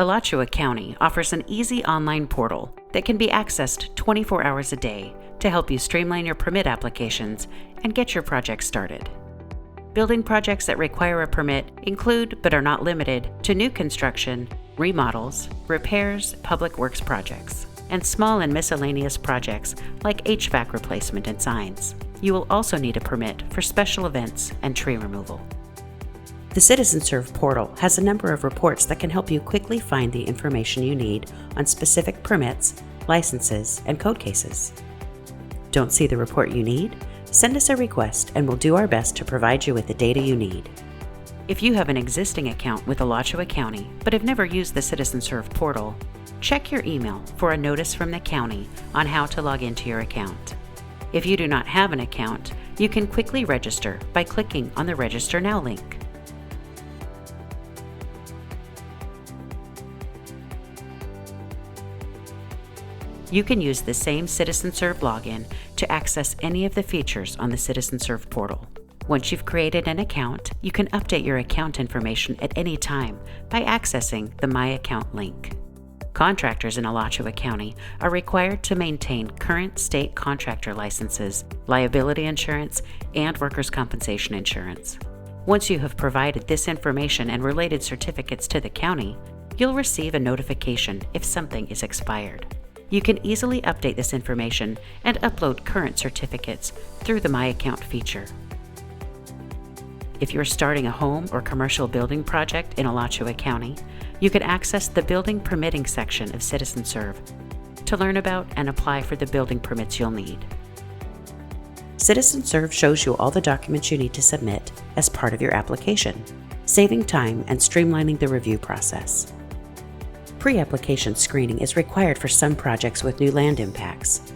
Alachua County offers an easy online portal that can be accessed 24 hours a day to help you streamline your permit applications and get your project started. Building projects that require a permit include, but are not limited to, new construction, remodels, repairs, public works projects, and small and miscellaneous projects like HVAC replacement and signs. You will also need a permit for special events and tree removal. The Citizenserve portal has a number of reports that can help you quickly find the information you need on specific permits, licenses, and code cases. Don't see the report you need? Send us a request and we'll do our best to provide you with the data you need. If you have an existing account with Alachua County but have never used the Citizenserve portal, check your email for a notice from the county on how to log into your account. If you do not have an account, you can quickly register by clicking on the Register Now link. You can use the same Citizenserve login to access any of the features on the Citizenserve portal. Once you've created an account, you can update your account information at any time by accessing the My Account link. Contractors in Alachua County are required to maintain current state contractor licenses, liability insurance, and workers' compensation insurance. Once you have provided this information and related certificates to the county, you'll receive a notification if something is expired. You can easily update this information and upload current certificates through the My Account feature. If you're starting a home or commercial building project in Alachua County, you can access the Building Permitting section of Citizenserve to learn about and apply for the building permits you'll need. Citizenserve shows you all the documents you need to submit as part of your application, saving time and streamlining the review process. Pre-application screening is required for some projects with new land impacts.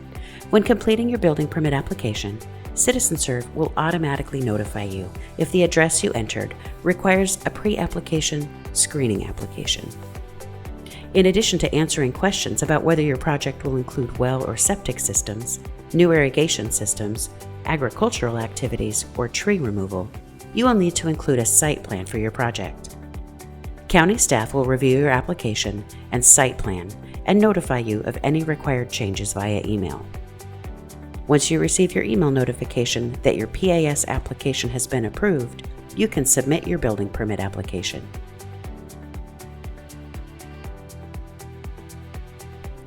When completing your building permit application, Citizenserve will automatically notify you if the address you entered requires a pre-application screening application. In addition to answering questions about whether your project will include well or septic systems, new irrigation systems, agricultural activities, or tree removal, you will need to include a site plan for your project. County staff will review your application and site plan and notify you of any required changes via email. Once you receive your email notification that your PAS application has been approved, you can submit your building permit application.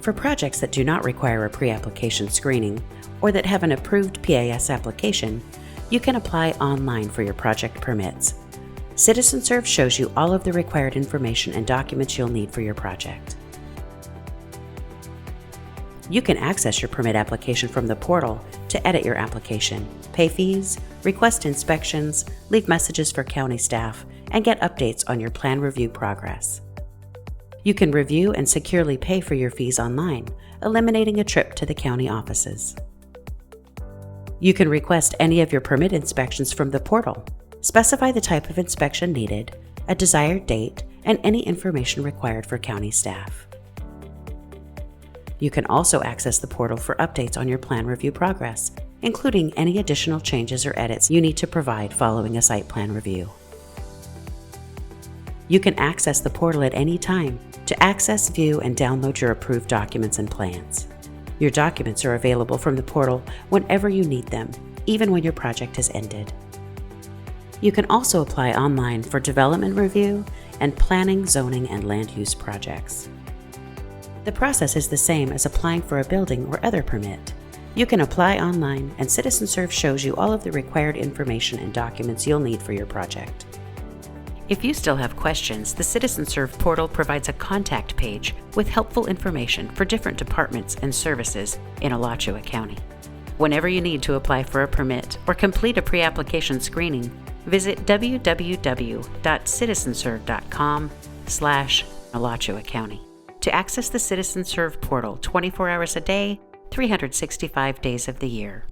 For projects that do not require a pre-application screening or that have an approved PAS application, you can apply online for your project permits. Citizenserve shows you all of the required information and documents you'll need for your project. You can access your permit application from the portal to edit your application, pay fees, request inspections, leave messages for county staff, and get updates on your plan review progress. You can review and securely pay for your fees online, eliminating a trip to the county offices. You can request any of your permit inspections from the portal. Specify the type of inspection needed, a desired date, and any information required for county staff. You can also access the portal for updates on your plan review progress, including any additional changes or edits you need to provide following a site plan review. You can access the portal at any time to access, view, and download your approved documents and plans. Your documents are available from the portal whenever you need them, even when your project has ended. You can also apply online for development review and planning, zoning, and land use projects. The process is the same as applying for a building or other permit. You can apply online, and Citizenserve shows you all of the required information and documents you'll need for your project. If you still have questions, the Citizenserve portal provides a contact page with helpful information for different departments and services in Alachua County. Whenever you need to apply for a permit or complete a pre-application screening, visit www.citizenserve.com/Alachua County to access the Citizenserve portal 24 hours a day, 365 days of the year.